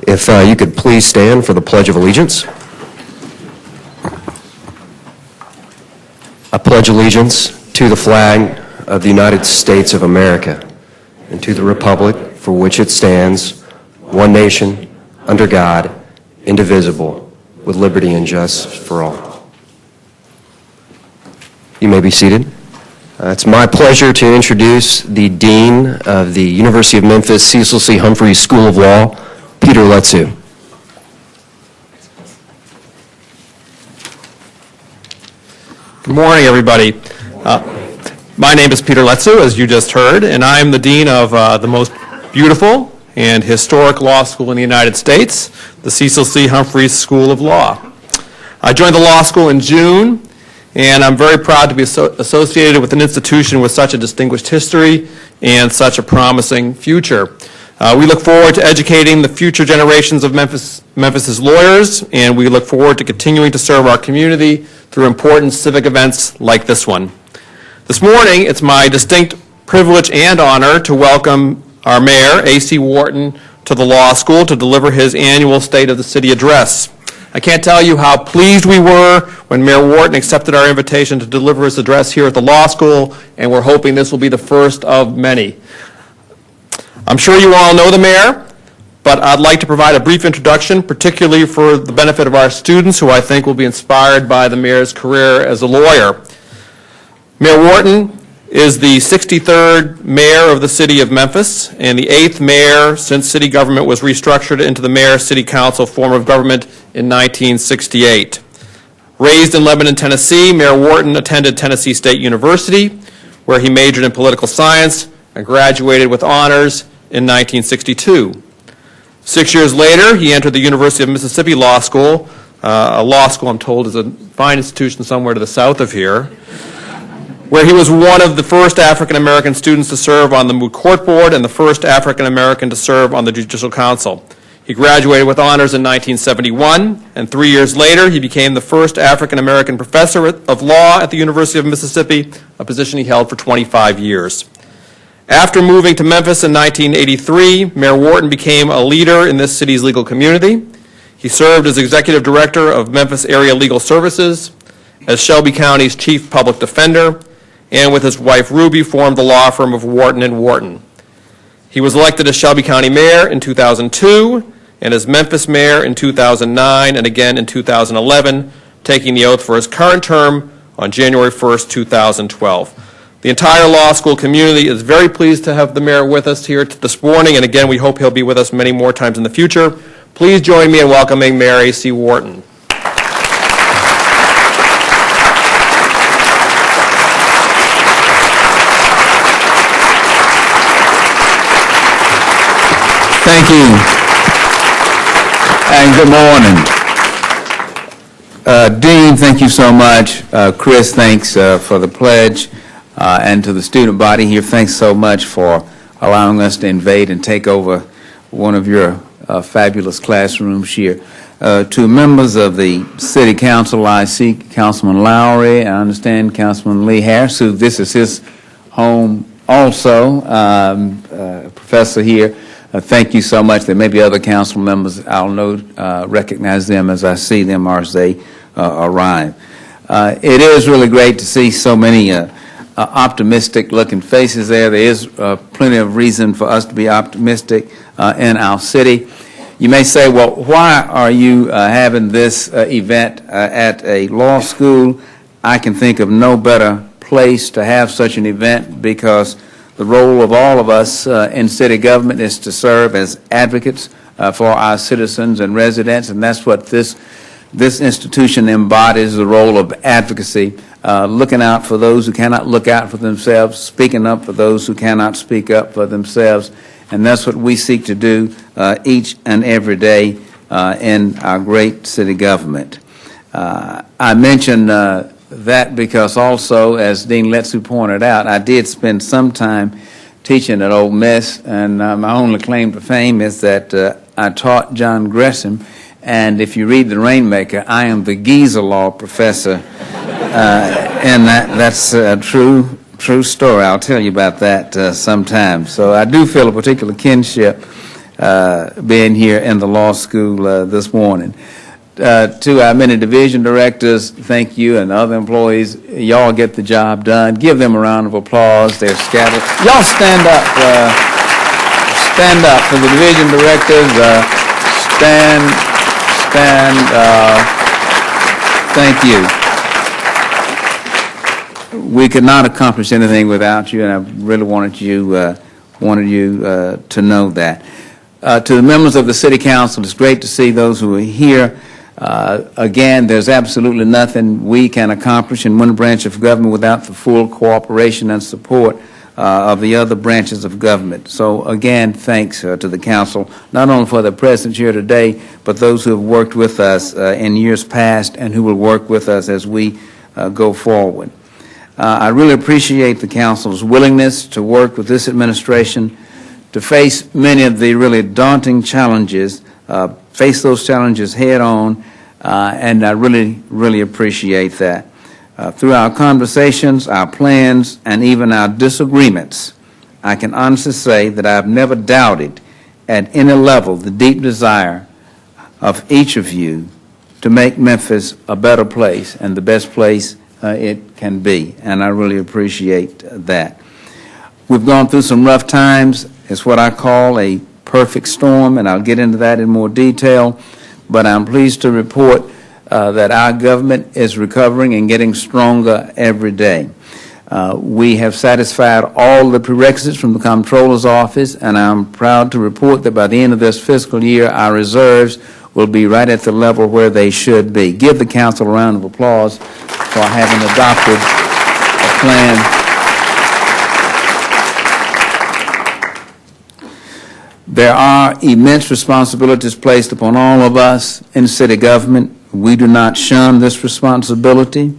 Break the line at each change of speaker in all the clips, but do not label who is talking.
If you could please stand for the Pledge of Allegiance. I pledge allegiance to the flag of the United States of America and to the republic for which it stands, one nation, under God, indivisible, with liberty and justice for all. You may be seated. It's my pleasure to introduce the Dean of the University of Memphis Cecil C. Humphreys School of Law, Peter Letsu.
Good morning, everybody. My name is Peter Letsu, as you just heard, and I am the Dean of the most beautiful and historic law school in the United States, the Cecil C. Humphreys School of Law. I joined the law school in June, and I'm very proud to be associated with an institution with such a distinguished history and such a promising future. We look forward to educating the future generations of Memphis's lawyers, and we look forward to continuing to serve our community through important civic events like this one. This morning, it's my distinct privilege and honor to welcome our mayor, A.C. Wharton, to the law school to deliver his annual State of the City address. I can't tell you how pleased we were when Mayor Wharton accepted our invitation to deliver his address here at the law school, and we're hoping this will be the first of many. I'm sure you all know the mayor, but I'd like to provide a brief introduction, particularly for the benefit of our students who I think will be inspired by the mayor's career as a lawyer. Mayor Wharton is the 63rd mayor of the city of Memphis and the 8th mayor since city government was restructured into the mayor-city council form of government in 1968. Raised in Lebanon, Tennessee, Mayor Wharton attended Tennessee State University, where he majored in political science and graduated with honors in 1962. 6 years later, he entered the University of Mississippi Law School, a law school I'm told is a fine institution somewhere to the south of here, where he was one of the first African-American students to serve on the Moot Court Board and the first African-American to serve on the Judicial Council. He graduated with honors in 1971, and 3 years later, he became the first African-American professor of law at the University of Mississippi, a position he held for 25 years. After moving to Memphis in 1983, Mayor Wharton became a leader in this city's legal community. He served as executive director of Memphis Area Legal Services, as Shelby County's chief public defender, and with his wife Ruby formed the law firm of Wharton and Wharton. He was elected as Shelby County mayor in 2002 and as Memphis mayor in 2009 and again in 2011, taking the oath for his current term on January 1st, 2012. The entire law school community is very pleased to have the mayor with us here this morning, and again, we hope he'll be with us many more times in the future. Please join me in welcoming Mayor A.C. Wharton.
Thank you, and good morning. Dean, thank you so much. Chris, thanks for the pledge, and to the student body here, thanks so much for allowing us to invade and take over one of your fabulous classrooms here. To members of the City Council, I see Councilman Lowry, I understand Councilman Lee Harris, who this is his home also, professor here. Thank you so much. There may be other council members. I'll recognize them as I see them or as they arrive. It is really great to see so many optimistic-looking faces there. There is plenty of reason for us to be optimistic in our city. You may say, well, why are you having this event at a law school? I can think of no better place to have such an event because the role of all of us in city government is to serve as advocates for our citizens and residents, and that's what this institution embodies, the role of advocacy, looking out for those who cannot look out for themselves, speaking up for those who cannot speak up for themselves, and that's what we seek to do each and every day in our great city government. I mentioned that because also, as Dean Letsu pointed out, I did spend some time teaching at Ole Miss, and my only claim to fame is that I taught John Gresham, and if you read The Rainmaker, I am the Giza Law professor, and that's a true story. I'll tell you about that sometime. So I do feel a particular kinship being here in the law school this morning. To our many division directors, thank you, and other employees. Y'all get the job done. Give them a round of applause. They're scattered. Y'all stand up. Stand up for the division directors. Stand. Thank you. We could not accomplish anything without you, and I really wanted you to know that. To the members of the City Council, it's great to see those who are here. Again, there's absolutely nothing we can accomplish in one branch of government without the full cooperation and support of the other branches of government. So again, thanks to the council, not only for the presence here today, but those who have worked with us in years past and who will work with us as we go forward. I really appreciate the council's willingness to work with this administration to face many of the really daunting challenges, face those challenges head on, and I really appreciate that. Through our conversations, our plans, and even our disagreements, I can honestly say that I've never doubted at any level the deep desire of each of you to make Memphis a better place and the best place it can be, and I really appreciate that. We've gone through some rough times. It's what I call a perfect storm, and I'll get into that in more detail, but I'm pleased to report that our government is recovering and getting stronger every day. We have satisfied all the prerequisites from the Comptroller's Office, and I'm proud to report that by the end of this fiscal year, our reserves will be right at the level where they should be. Give the council a round of applause for having adopted a plan. There are immense responsibilities placed upon all of us in city government. We do not shun this responsibility.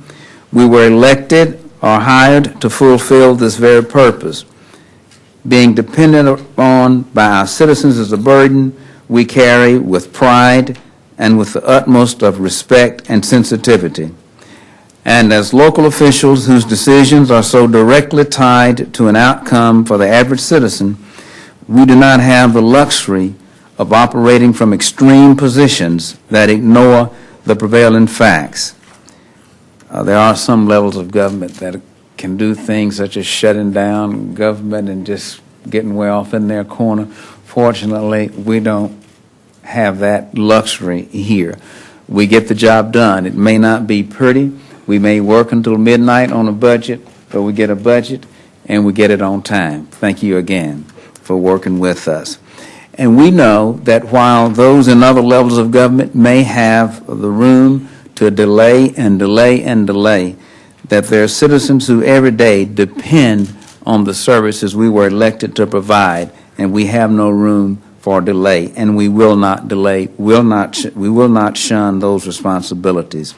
We were elected or hired to fulfill this very purpose. Being dependent upon by our citizens is a burden we carry with pride and with the utmost of respect and sensitivity. And as local officials whose decisions are so directly tied to an outcome for the average citizen, we do not have the luxury of operating from extreme positions that ignore the prevailing facts. There are some levels of government that can do things such as shutting down government and just getting way off in their corner. Fortunately, we don't have that luxury here. We get the job done. It may not be pretty. We may work until midnight on a budget, but we get a budget and we get it on time. Thank you again for working with us. And we know that while those in other levels of government may have the room to delay and delay and delay, that there are citizens who every day depend on the services we were elected to provide, and we have no room for delay, and we will not delay, we will not shun those responsibilities.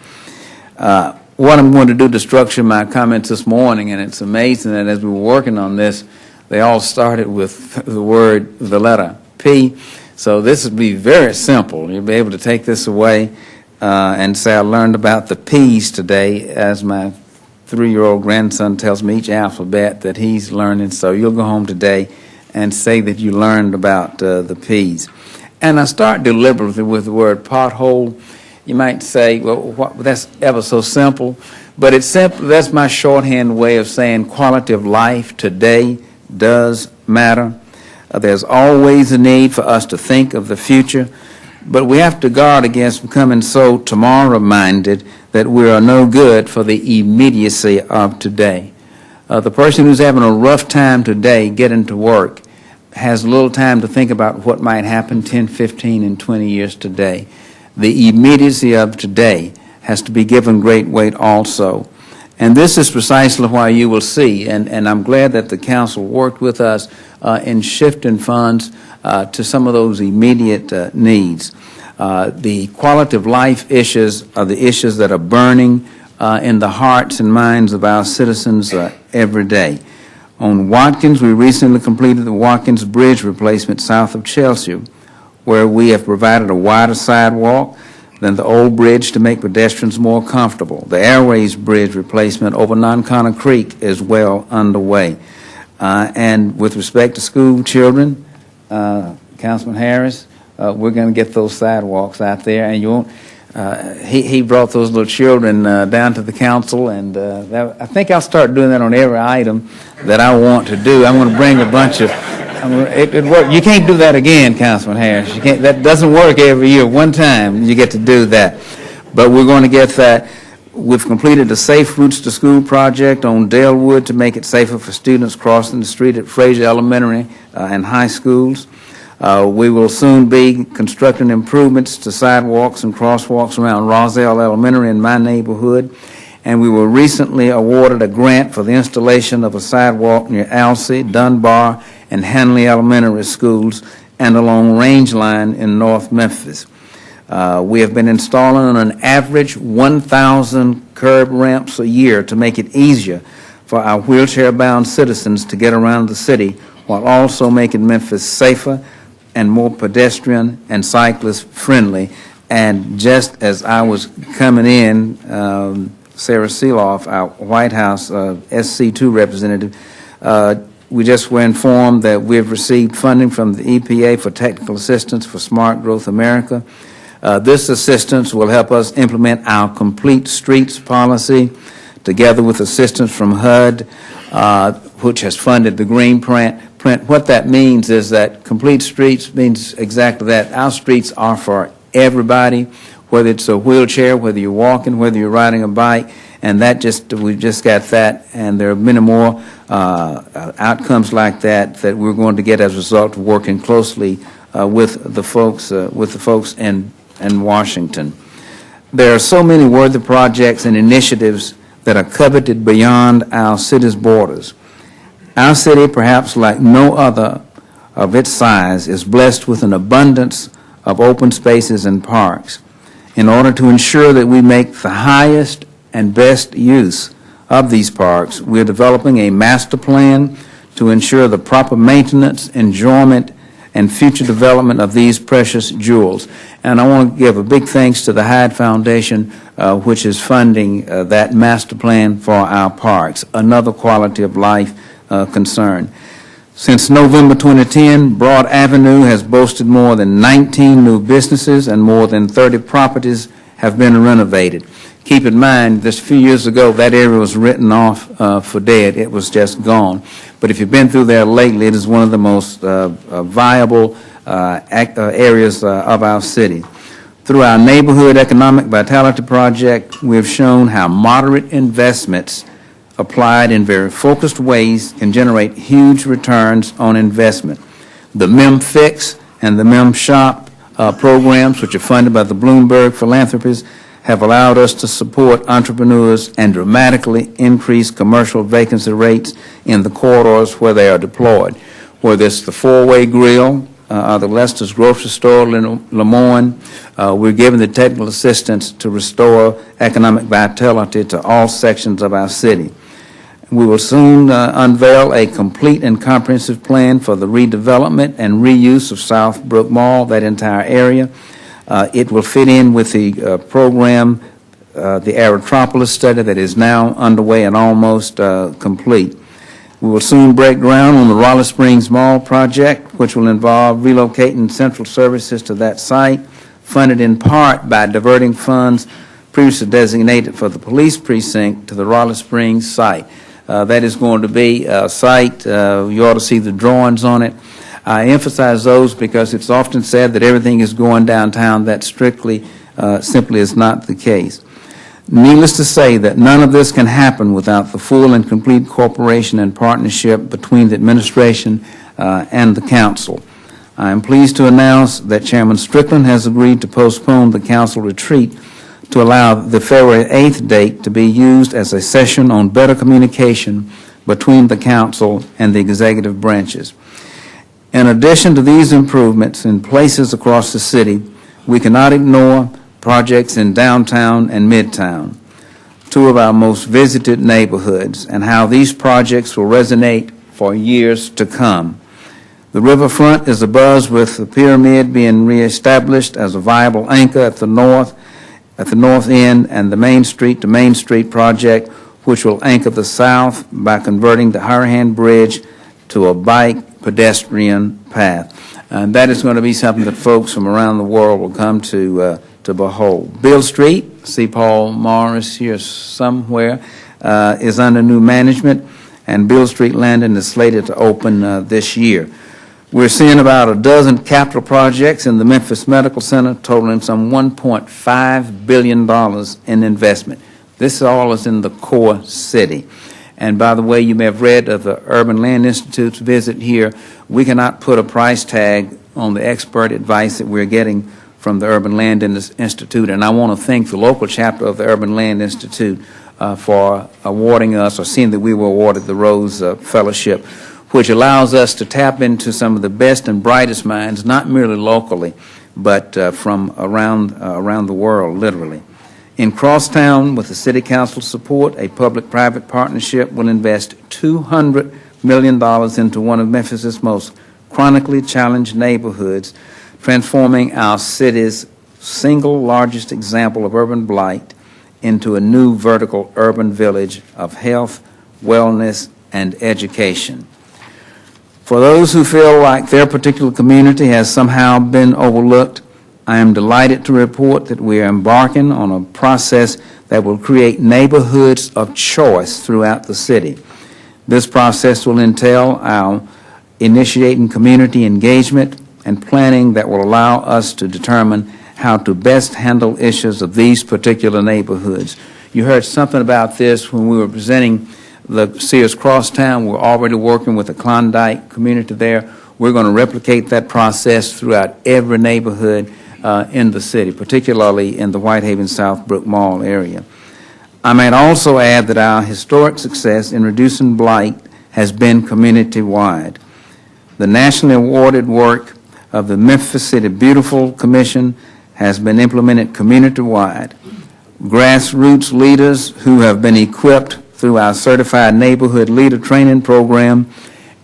What I'm going to do to structure my comments this morning, and it's amazing that as we were working on this, they all started with the letter P. So this would be very simple. You'll be able to take this away and say, I learned about the P's today, as my 3-year-old grandson tells me each alphabet that he's learning. So you'll go home today and say that you learned about the P's. And I start deliberately with the word pothole. You might say, well, that's ever so simple. But it's simple. That's my shorthand way of saying quality of life today does matter. There's always a need for us to think of the future, but we have to guard against becoming so tomorrow-minded that we are no good for the immediacy of today. The person who's having a rough time today getting to work has little time to think about what might happen 10, 15, and 20 years today. The immediacy of today has to be given great weight also. And this is precisely why you will see, and I'm glad that the council worked with us in shifting funds to some of those immediate needs. The quality of life issues are the issues that are burning in the hearts and minds of our citizens every day. On Watkins, we recently completed the Watkins Bridge replacement south of Chelsea, where we have provided a wider sidewalk than the old bridge to make pedestrians more comfortable. The Airways Bridge replacement over Nonconnor Creek is well underway. And with respect to school children, Councilman Harris, we're going to get those sidewalks out there, and you won't. He brought those little children down to the council, and I think I'll start doing that on every item that I want to do. I'm going to bring a bunch of. It work. You can't do that again, Councilman Harris. You can't. That doesn't work every year. One time you get to do that, but we're going to get that. We've completed a Safe Routes to School project on Dalewood to make it safer for students crossing the street at Fraser Elementary and high schools. We will soon be constructing improvements to sidewalks and crosswalks around Roselle Elementary in my neighborhood. And we were recently awarded a grant for the installation of a sidewalk near Alsea, Dunbar, and Hanley Elementary schools and along Range Line in North Memphis. We have been installing on an average 1,000 curb ramps a year to make it easier for our wheelchair-bound citizens to get around the city while also making Memphis safer and more pedestrian and cyclist friendly. And just as I was coming in, Sarah Seeloff, our White House SC2 representative, we just were informed that we've received funding from the EPA for technical assistance for Smart Growth America. This assistance will help us implement our Complete Streets policy together with assistance from HUD, which has funded the green print. What that means is that Complete Streets means exactly that. Our streets are for everybody, whether it's a wheelchair, whether you're walking, whether you're riding a bike, and we just got that, and there are many more outcomes like that we're going to get as a result of working closely with the folks in Washington. There are so many worthy projects and initiatives that are coveted beyond our city's borders. Our city, perhaps like no other of its size, is blessed with an abundance of open spaces and parks. In order to ensure that we make the highest and best use of these parks, we're developing a master plan to ensure the proper maintenance, enjoyment, and future development of these precious jewels. And I want to give a big thanks to the Hyde Foundation, which is funding that master plan for our parks, another quality of life concern. Since November 2010, Broad Avenue has boasted more than 19 new businesses and more than 30 properties have been renovated. Keep in mind, just a few years ago, that area was written off for dead. It was just gone. But if you've been through there lately, it is one of the most viable areas of our city. Through our Neighborhood Economic Vitality Project, we have shown how moderate investments applied in very focused ways can generate huge returns on investment. The Memphis and the MemShop programs, which are funded by the Bloomberg Philanthropies, have allowed us to support entrepreneurs and dramatically increase commercial vacancy rates in the corridors where they are deployed. Whether it's the Four-Way Grill or the Lester's Grocery Store in Lemoyne, we're giving the technical assistance to restore economic vitality to all sections of our city. We will soon unveil a complete and comprehensive plan for the redevelopment and reuse of South Brook Mall, that entire area. It will fit in with the program, the Aerotropolis study that is now underway and almost complete. We will soon break ground on the Raleigh Springs Mall project, which will involve relocating central services to that site, funded in part by diverting funds previously designated for the police precinct to the Raleigh Springs site. That is going to be a site, you ought to see the drawings on it. I emphasize those because it's often said that everything is going downtown. That simply is not the case. Needless to say that none of this can happen without the full and complete cooperation and partnership between the administration and the council. I am pleased to announce that Chairman Strickland has agreed to postpone the council retreat to allow the February 8th date to be used as a session on better communication between the council and the executive branches. In addition to these improvements in places across the city, we cannot ignore projects in downtown and midtown, two of our most visited neighborhoods, and how these projects will resonate for years to come. The riverfront is abuzz with the Pyramid being reestablished as a viable anchor at the north end, and the Main Street to Main Street project, which will anchor the south by converting the Harahan Bridge to a bike pedestrian path. And that is going to be something that folks from around the world will come to behold. Bill Street, see Paul Morris here somewhere, is under new management, and Bill Street Landing is slated to open this year. We're seeing about a dozen capital projects in the Memphis Medical Center totaling some $1.5 billion in investment. This all is in the core city. And by the way, you may have read of the Urban Land Institute's visit here. We cannot put a price tag on the expert advice that we're getting from the Urban Land Institute, and I want to thank the local chapter of the Urban Land Institute for awarding us, or seeing that we were awarded the Rose Fellowship, which allows us to tap into some of the best and brightest minds, not merely locally, but from around the world, literally. In Crosstown, with the City Council support, a public-private partnership will invest $200 million into one of Memphis's most chronically challenged neighborhoods, transforming our city's single largest example of urban blight into a new vertical urban village of health, wellness, and education. For those who feel like their particular community has somehow been overlooked, I am delighted to report that we are embarking on a process that will create neighborhoods of choice throughout the city. This process will entail our initiating community engagement and planning that will allow us to determine how to best handle issues of these particular neighborhoods. You heard something about this when we were presenting the Sears Crosstown. We're already working with the Klondike community there. We're going to replicate that process throughout every neighborhood in the city, particularly in the Whitehaven Southbrook Mall area. I might also add that our historic success in reducing blight has been community-wide. The nationally awarded work of the Memphis City Beautiful Commission has been implemented community-wide. Grassroots leaders who have been equipped through our Certified Neighborhood Leader Training Program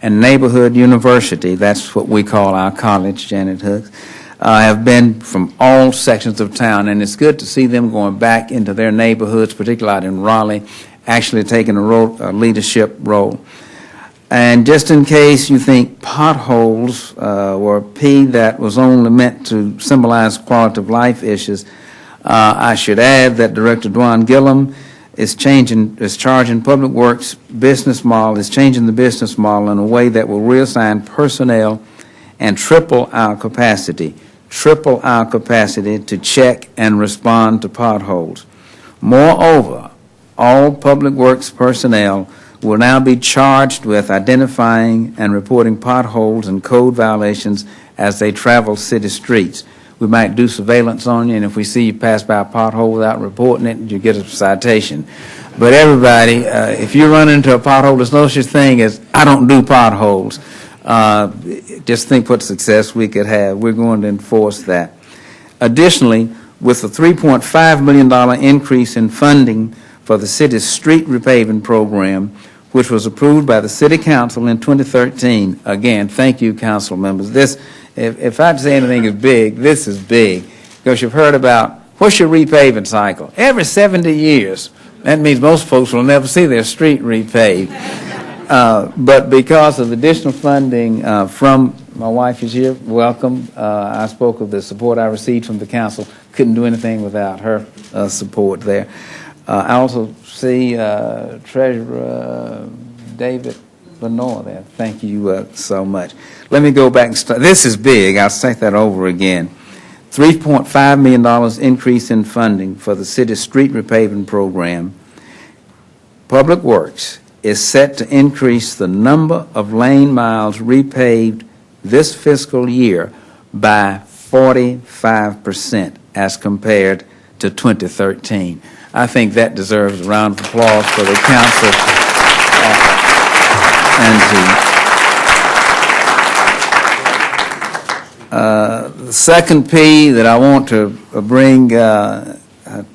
and Neighborhood University, that's what we call our college, Janet Hooks, have been from all sections of town, and it's good to see them going back into their neighborhoods, particularly out in Raleigh, actually taking a leadership role. And just in case you think potholes were a P that was only meant to symbolize quality of life issues, I should add that Director Dwan Gillum is charging Public Works business model, is changing the business model in a way that will reassign personnel and triple our capacity to check and respond to potholes. Moreover, all Public Works personnel will now be charged with identifying and reporting potholes and code violations as they travel city streets. We might do surveillance on you, and if we see you pass by a pothole without reporting it, you get a citation. But everybody, if you run into a pothole, there's no such thing as, I don't do potholes. Just think what success we could have. We're going to enforce that. Additionally, with the $3.5 million increase in funding for the city's street repaving program, which was approved by the City Council in 2013. Again, thank you, council members. This, if I'd say anything is big, this is big, because you've heard about, what's your repaving cycle? Every 70 years. That means most folks will never see their street repaved. But because of additional funding from, my wife is here, welcome. I spoke of the support I received from the council. Couldn't do anything without her support there. I also see Treasurer David Lenore there. Thank you so much. Let me go back and start. This is big. I'll take that over again. $3.5 million increase in funding for the city's street repaving program. Public Works is set to increase the number of lane miles repaved this fiscal year by 45% as compared to 2013. I think that deserves a round of applause for the council the second P that I want to bring to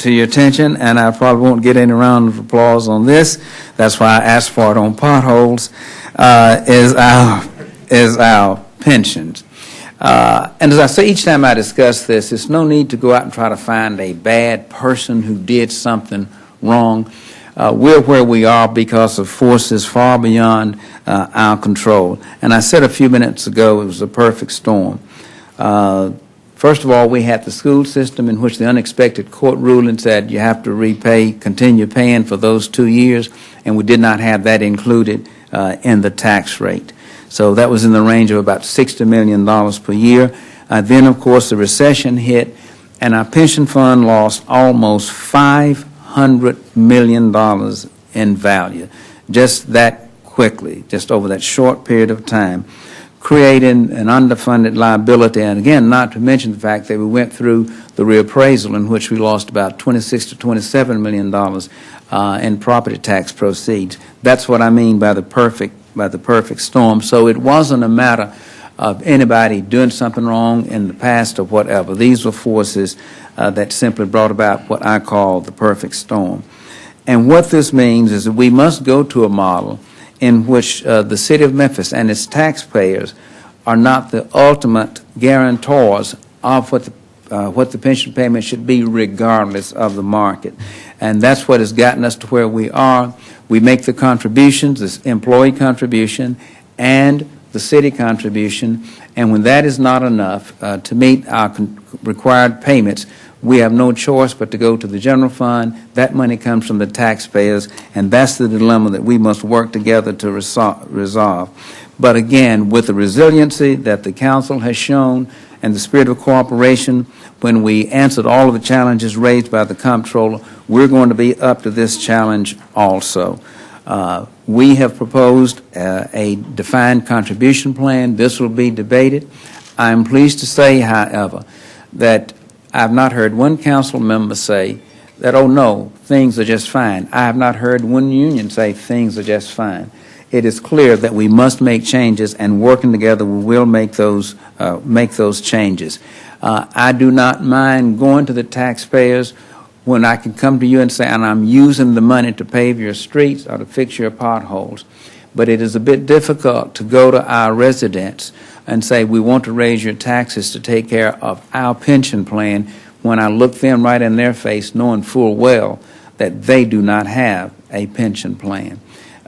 your attention, and I probably won't get any round of applause on this, that's why I asked for it on potholes, is our pensions. And as I say each time I discuss this, there's no need to go out and try to find a bad person who did something wrong. we're where we are because of forces far beyond our control. And I said a few minutes ago it was a perfect storm. First of all, we had the school system in which the unexpected court ruling said you have to repay, continue paying for those 2 years, and we did not have that included in the tax rate. So that was in the range of about $60 million per year. Then, of course, the recession hit, and our pension fund lost almost $500 million in value, just that quickly, just over that short period of time, creating an underfunded liability. And again, not to mention the fact that we went through the reappraisal in which we lost about $26 to $27 million in property tax proceeds. That's what I mean by the perfect storm. So it wasn't a matter of anybody doing something wrong in the past or whatever. These were forces that simply brought about what I call the perfect storm. And what this means is that we must go to a model in which the city of Memphis and its taxpayers are not the ultimate guarantors of what the pension payment should be regardless of the market. And that's what has gotten us to where we are. We make the contributions, this employee contribution and the city contribution, and when that is not enough to meet our required payments, we have no choice but to go to the general fund. That money comes from the taxpayers, and that's the dilemma that we must work together to resolve. But again, with the resiliency that the council has shown and the spirit of cooperation, when we answered all of the challenges raised by the comptroller, we're going to be up to this challenge also. We have proposed a defined contribution plan. This will be debated. I'm pleased to say, however, that I've not heard one council member say that, oh no, things are just fine. I have not heard one union say things are just fine. It is clear that we must make changes, and working together we will make those changes. I do not mind going to the taxpayers when I can come to you and say, and I'm using the money to pave your streets or to fix your potholes. But it is a bit difficult to go to our residents and say, we want to raise your taxes to take care of our pension plan, when I look them right in their face knowing full well that they do not have a pension plan.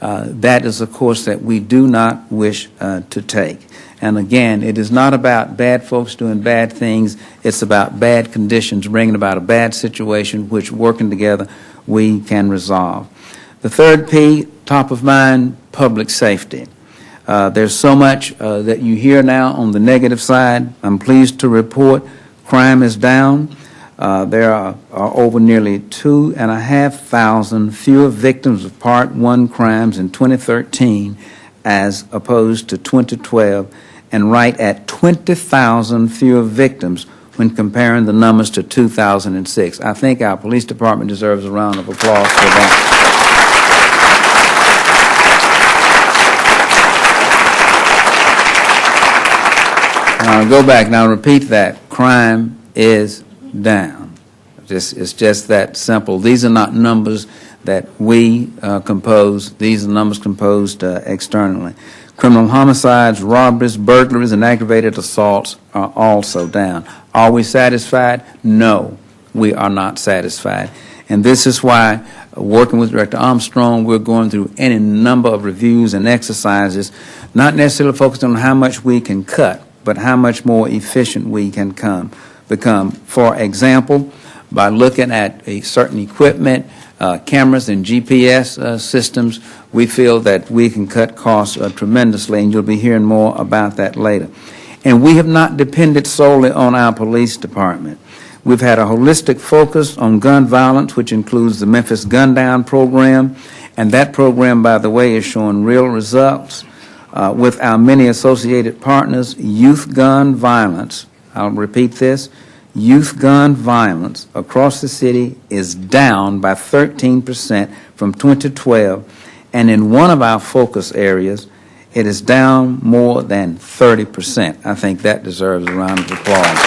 That is a course that we do not wish to take. And again, it is not about bad folks doing bad things. It's about bad conditions bringing about a bad situation, which, working together, we can resolve. The third P, top of mind, public safety. There's so much that you hear now on the negative side. I'm pleased to report crime is down. There are over nearly 2,500 fewer victims of Part 1 crimes in 2013 as opposed to 2012, and right at 20,000 fewer victims when comparing the numbers to 2006. I think our police department deserves a round of applause for that. I'll go back now and repeat that. Crime is down. It's just that simple. These are not numbers that we compose. These are numbers composed externally. Criminal homicides, robberies, burglaries, and aggravated assaults are also down. Are we satisfied? No, we are not satisfied. And this is why, working with Director Armstrong, we're going through any number of reviews and exercises, not necessarily focused on how much we can cut, but how much more efficient we can become. For example, by looking at a certain equipment, cameras and GPS systems, we feel that we can cut costs tremendously, and you'll be hearing more about that later. And we have not depended solely on our police department. We've had a holistic focus on gun violence, which includes the Memphis Gun Down program, and that program, by the way, is showing real results. With our many associated partners, youth gun violence, I'll repeat this, youth gun violence across the city is down by 13% from 2012, and in one of our focus areas, it is down more than 30%. I think that deserves a round of applause.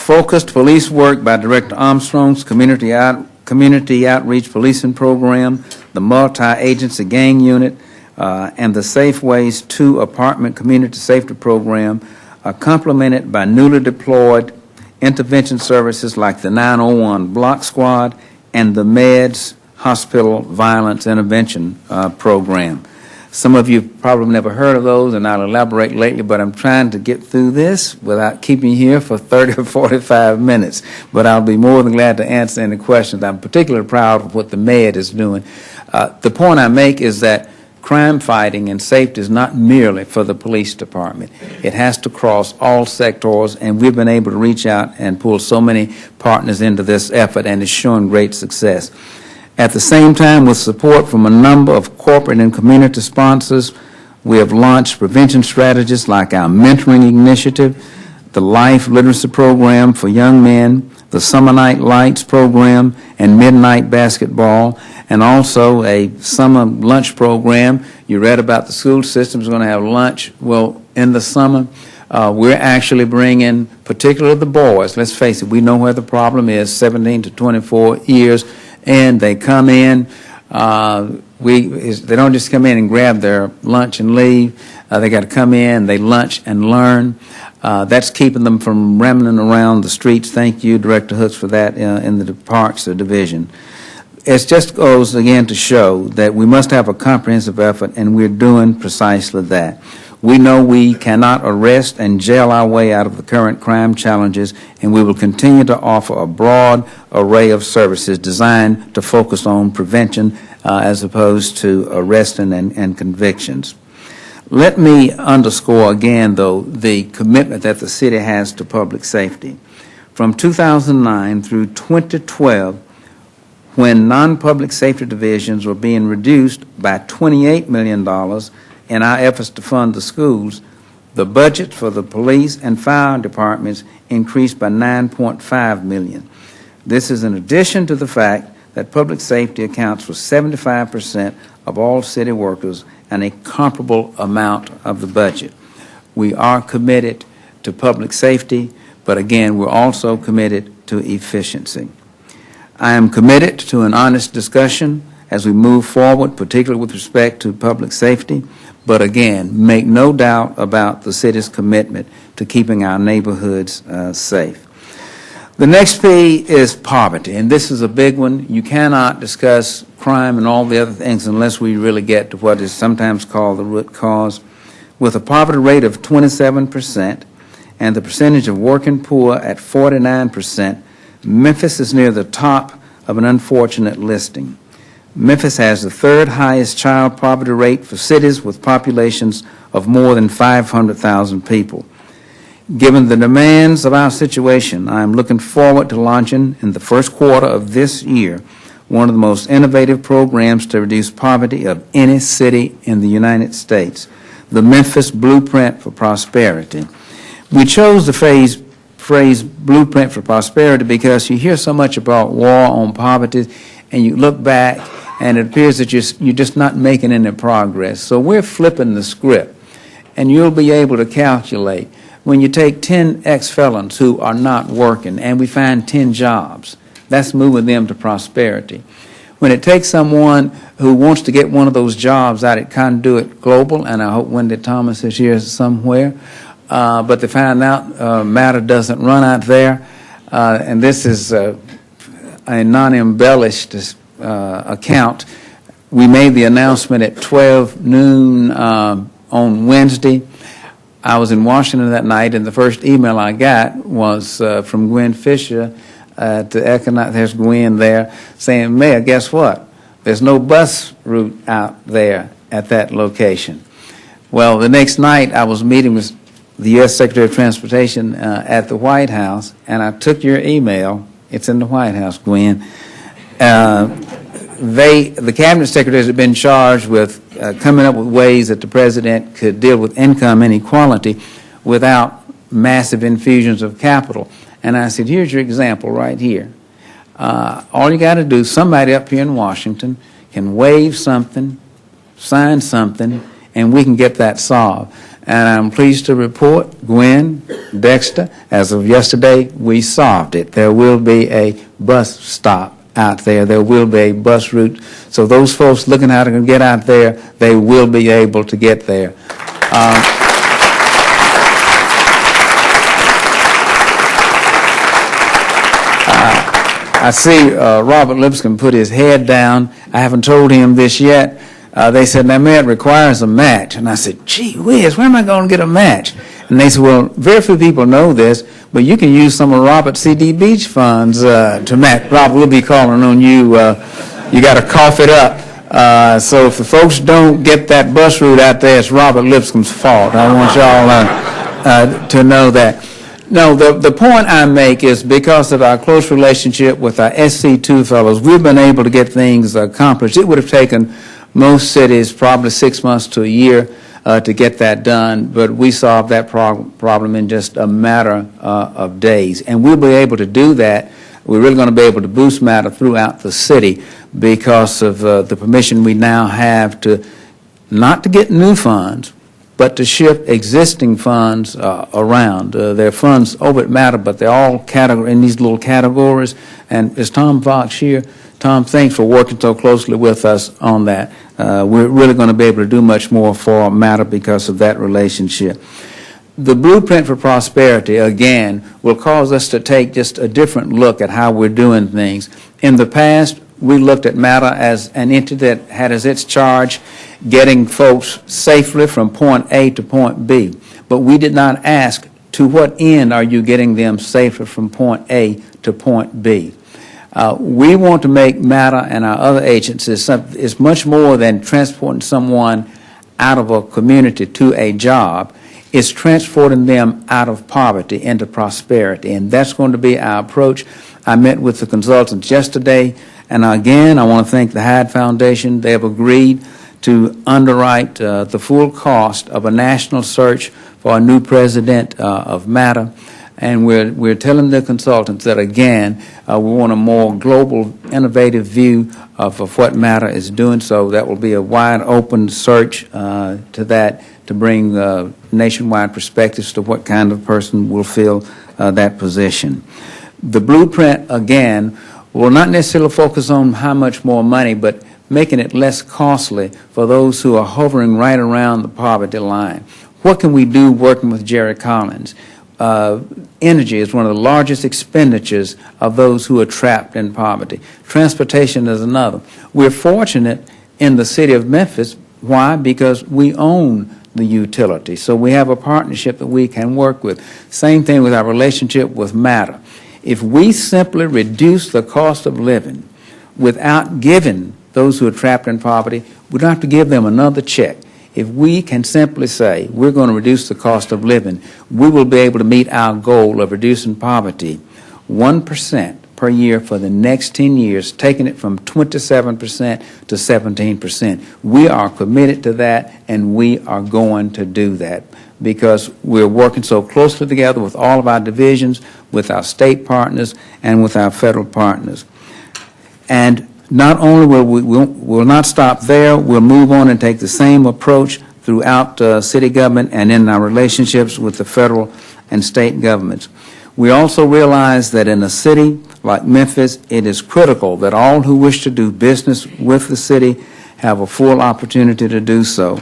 Focused police work by Director Armstrong's community outreach policing program, the multi-agency gang unit, and the Safe Ways 2 apartment community safety program are complemented by newly deployed intervention services like the 901 Block Squad and the MEDS Hospital Violence Intervention Program. Some of you probably never heard of those, and I'll elaborate lately, but I'm trying to get through this without keeping you here for 30 or 45 minutes. But I'll be more than glad to answer any questions. I'm particularly proud of what the MED is doing. The point I make is that crime fighting and safety is not merely for the police department. It has to cross all sectors, and we've been able to reach out and pull so many partners into this effort, and it's showing great success. At the same time, with support from a number of corporate and community sponsors, we have launched prevention strategies like our mentoring initiative, the Life Literacy Program for young men, the Summer Night Lights Program, and Midnight Basketball, and also a summer lunch program. You read about the school system is going to have lunch. Well, in the summer, we're actually bringing, particularly the boys, let's face it, we know where the problem is, 17 to 24 years, and they come in. They don't just come in and grab their lunch and leave. They got to come in, they lunch and learn. That's keeping them from rambling around the streets. Thank you, Director Hooks, for that in the Parks Division. It just goes again to show that we must have a comprehensive effort, and we're doing precisely that. We know we cannot arrest and jail our way out of the current crime challenges, and we will continue to offer a broad array of services designed to focus on prevention as opposed to arresting and convictions. Let me underscore again, though, the commitment that the city has to public safety. From 2009 through 2012, when non-public safety divisions were being reduced by $28 million in our efforts to fund the schools, the budget for the police and fire departments increased by $9.5 million. This is in addition to the fact that public safety accounts for 75% of all city workers and a comparable amount of the budget. We are committed to public safety, but again, we're also committed to efficiency. I am committed to an honest discussion as we move forward, particularly with respect to public safety, but again, make no doubt about the city's commitment to keeping our neighborhoods safe. The next P is poverty, and this is a big one. You cannot discuss crime and all the other things unless we really get to what is sometimes called the root cause. With a poverty rate of 27% and the percentage of working poor at 49%, Memphis is near the top of an unfortunate listing. Memphis has the third highest child poverty rate for cities with populations of more than 500,000 people. Given the demands of our situation, I am looking forward to launching in the first quarter of this year one of the most innovative programs to reduce poverty of any city in the United States, the Memphis Blueprint for Prosperity. We chose the phrase Blueprint for Prosperity because you hear so much about war on poverty, and you look back and it appears that you're just not making any progress. So we're flipping the script, and you'll be able to calculate when you take 10 ex-felons who are not working and we find 10 jobs, that's moving them to prosperity. When it takes someone who wants to get one of those jobs out at Conduit Global, and I hope Wendy Thomas is here somewhere, but they find out matter doesn't run out there, and this is a non-embellished account. We made the announcement at 12 noon on Wednesday. I was in Washington that night, and the first email I got was from Gwen Fisher to Economic. There's Gwen there saying, "Mayor, guess what? There's no bus route out there at that location." Well, the next night I was meeting with the U.S. Secretary of Transportation at the White House, and I took your email. It's in the White House, Gwen. The cabinet secretaries have been charged with coming up with ways that the president could deal with income inequality without massive infusions of capital. And I said, here's your example right here. All you got to do, somebody up here in Washington can waive something, sign something, and we can get that solved. And I'm pleased to report, Gwen, Dexter, as of yesterday, we solved it. There will be a bus stop out there. There will be a bus route. So those folks looking how to get out there, they will be able to get there. I see Robert Lipscomb put his head down. I haven't told him this yet. They said, now, Mayor, it requires a match. And I said, gee whiz, where am I going to get a match? And they said, well, very few people know this, but you can use some of Robert C.D. Beach funds to match. Robert, we'll be calling on you. You got to cough it up. So if the folks don't get that bus route out there, it's Robert Lipscomb's fault. I want y'all to know that. No, the point I make is because of our close relationship with our SC2 fellows, we've been able to get things accomplished. It would have taken most cities probably 6 months to a year to get that done, but we solved that problem in just a matter of days. And we'll be able to do that. We're really going to be able to boost matter throughout the city because of the permission we now have to not to get new funds, but to shift existing funds around. There are funds over at Matter, but they're all in these little categories. And is Tom Fox here? Tom, thanks for working so closely with us on that. We're really going to be able to do much more for Matter because of that relationship. The Blueprint for Prosperity, again, will cause us to take just a different look at how we're doing things. In the past, we looked at Matter as an entity that had as its charge getting folks safely from point A to point B. But we did not ask, to what end are you getting them safely from point A to point B? We want to make Matter and our other agencies is much more than transporting someone out of a community to a job. It's transporting them out of poverty into prosperity, and that's going to be our approach. I met with the consultants yesterday, and again, I want to thank the Hyde Foundation. They have agreed to underwrite the full cost of a national search for a new president of Matter. And we're telling the consultants that, again, we want a more global, innovative view of what Matter is doing. So that will be a wide open search to that to bring nationwide perspectives to what kind of person will fill that position. The blueprint, again, will not necessarily focus on how much more money, but making it less costly for those who are hovering right around the poverty line. What can we do working with Jerry Collins? Energy is one of the largest expenditures of those who are trapped in poverty. Transportation is another. We're fortunate in the city of Memphis. Why? Because we own the utility. So we have a partnership that we can work with. Same thing with our relationship with Matter. If we simply reduce the cost of living without giving those who are trapped in poverty, we don't have to give them another check. If we can simply say we're going to reduce the cost of living, we will be able to meet our goal of reducing poverty 1% per year for the next 10 years, taking it from 27% to 17%. We are committed to that, and we are going to do that because we're working so closely together with all of our divisions, with our state partners, and with our federal partners. And not only we'll not stop there, we'll move on and take the same approach throughout city government and in our relationships with the federal and state governments. We also realize that in a city like Memphis, it is critical that all who wish to do business with the city have a full opportunity to do so.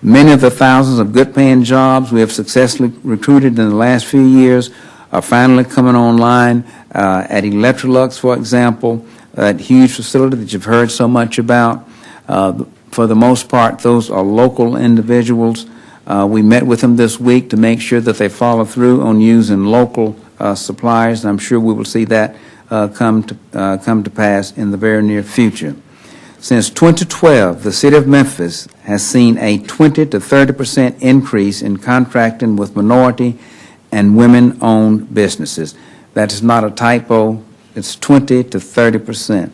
Many of the thousands of good-paying jobs we have successfully recruited in the last few years are finally coming online at Electrolux, for example, that huge facility that you've heard so much about. For the most part, those are local individuals. We met with them this week to make sure that they follow through on using local suppliers, and I'm sure we will see that come to pass in the very near future. Since 2012, the city of Memphis has seen a 20 to 30% increase in contracting with minority and women-owned businesses. That is not a typo. It's 20 to 30%.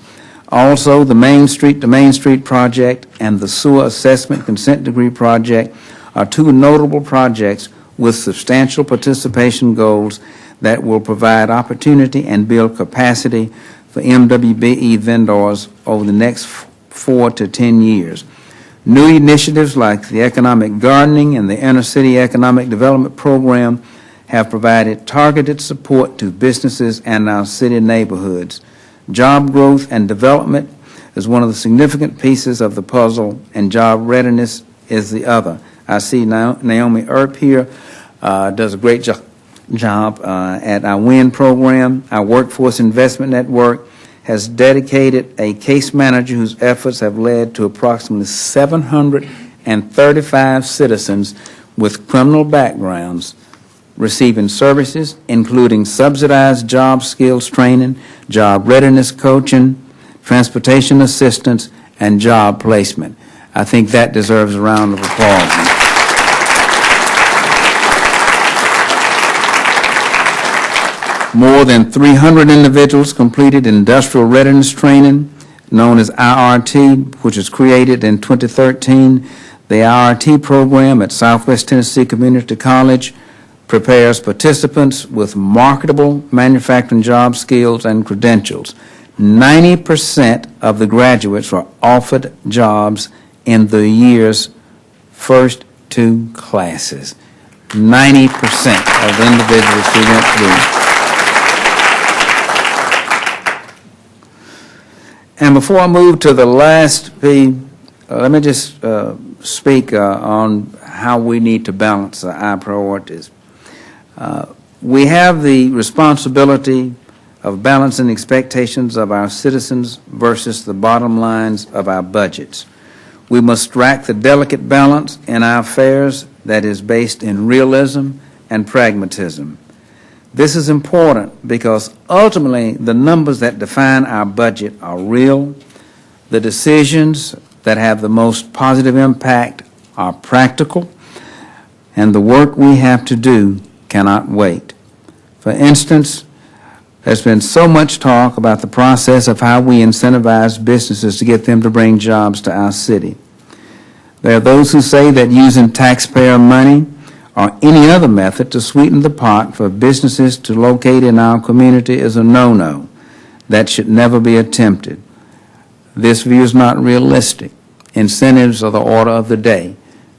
Also, the Main Street to Main Street project and the Sewer Assessment Consent Decree project are two notable projects with substantial participation goals that will provide opportunity and build capacity for MWBE vendors over the next 4 to 10 years. New initiatives like the Economic Gardening and the Inner City Economic Development Program have provided targeted support to businesses and our city neighborhoods. Job growth and development is one of the significant pieces of the puzzle, and job readiness is the other. I see Naomi Earp here does a great job at our WIN program, our Workforce Investment Network. has dedicated a case manager whose efforts have led to approximately 735 citizens with criminal backgrounds receiving services, including subsidized job skills training, job readiness coaching, transportation assistance, and job placement. I think that deserves a round of applause. More than 300 individuals completed industrial readiness training, known as IRT, which was created in 2013. The IRT program at Southwest Tennessee Community College prepares participants with marketable manufacturing job skills and credentials. 90% of the graduates were offered jobs in the year's first 2 classes. 90% of the individuals who went through. And before I move to the last P, let me just speak on how we need to balance our priorities. We have the responsibility of balancing expectations of our citizens versus the bottom lines of our budgets. We must strike the delicate balance in our affairs that is based in realism and pragmatism. This is important because ultimately the numbers that define our budget are real. The decisions that have the most positive impact are practical, and the work we have to do cannot wait. For instance, there's been so much talk about the process of how we incentivize businesses to get them to bring jobs to our city. There are those who say that using taxpayer money or any other method to sweeten the pot for businesses to locate in our community is a no-no. That should never be attempted. This view is not realistic. Incentives are the order of the day,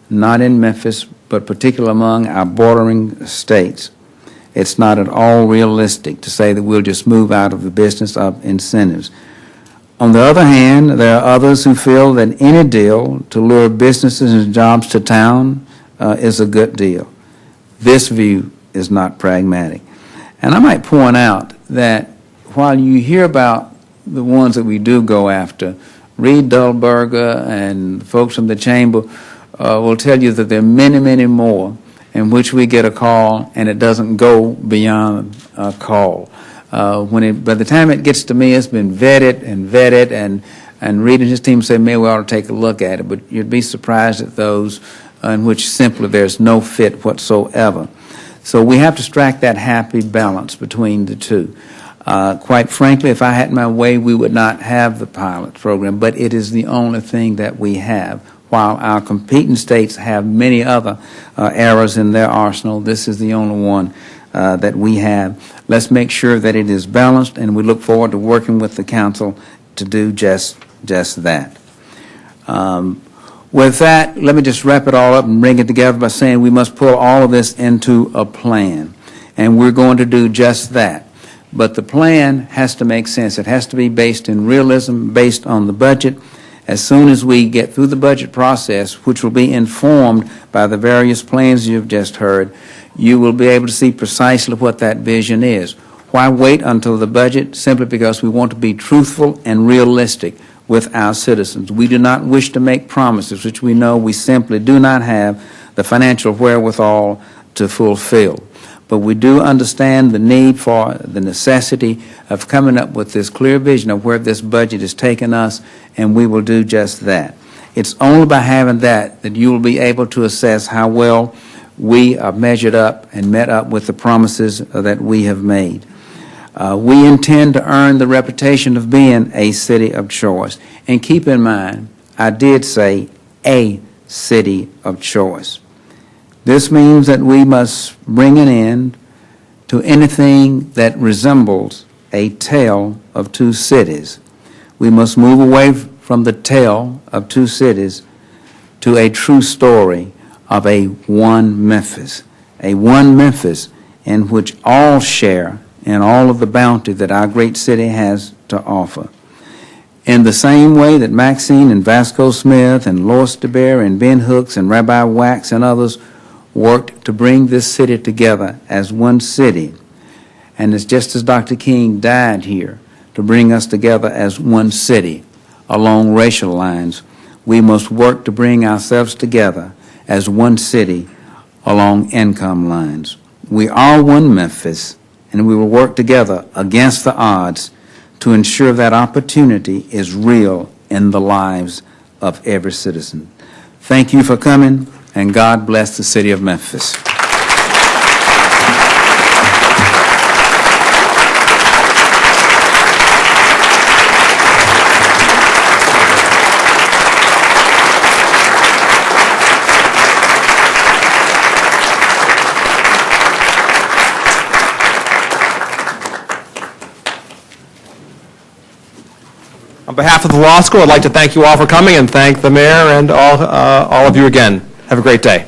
not in Memphis, but particularly among our bordering states. It's not at all realistic to say that we'll just move out of the business of incentives. On the other hand, there are others who feel that any deal to lure businesses and jobs to town is a good deal. This view is not pragmatic. And I might point out that while you hear about the ones that we do go after, Reed Dullberger and folks from the Chamber will tell you that there are many, many more in which we get a call and it doesn't go beyond a call. By the time it gets to me, it's been vetted, and Reed and his team say, "Man, we ought to take a look at it." But you'd be surprised at those in which simply there's no fit whatsoever. So we have to strike that happy balance between the two. Quite frankly, if I had my way, we would not have the pilot program, but it is the only thing that we have. While our competing states have many other arrows in their arsenal, this is the only one that we have. Let's make sure that it is balanced, and we look forward to working with the council to do just that. With that, let me just wrap it all up and bring it together by saying we must pull all of this into a plan, and we're going to do just that. But the plan has to make sense. It has to be based in realism, based on the budget. As soon as we get through the budget process, which will be informed by the various plans you've just heard, you will be able to see precisely what that vision is. Why wait until the budget? Simply because we want to be truthful and realistic with our citizens. We do not wish to make promises which we know we simply do not have the financial wherewithal to fulfill. But we do understand the need for the necessity of coming up with this clear vision of where this budget is taking us, and we will do just that. It's only by having that you will be able to assess how well we are measured up and met up with the promises that we have made. We intend to earn the reputation of being a city of choice. And keep in mind, I did say a city of choice. This means that we must bring an end to anything that resembles a tale of two cities. We must move away from the tale of two cities to a true story of a one Memphis in which all share in all of the bounty that our great city has to offer. In the same way that Maxine and Vasco Smith and Lois DeBear and Ben Hooks and Rabbi Wax and others worked to bring this city together as one city. And it's just as Dr. King died here, to bring us together as one city along racial lines. We must work to bring ourselves together as one city along income lines. We are one Memphis, and we will work together against the odds to ensure that opportunity is real in the lives of every citizen. Thank you for coming, and God bless the city of Memphis.
On behalf of the law school, I'd like to thank you all for coming and thank the mayor and all of you again. Have a great day.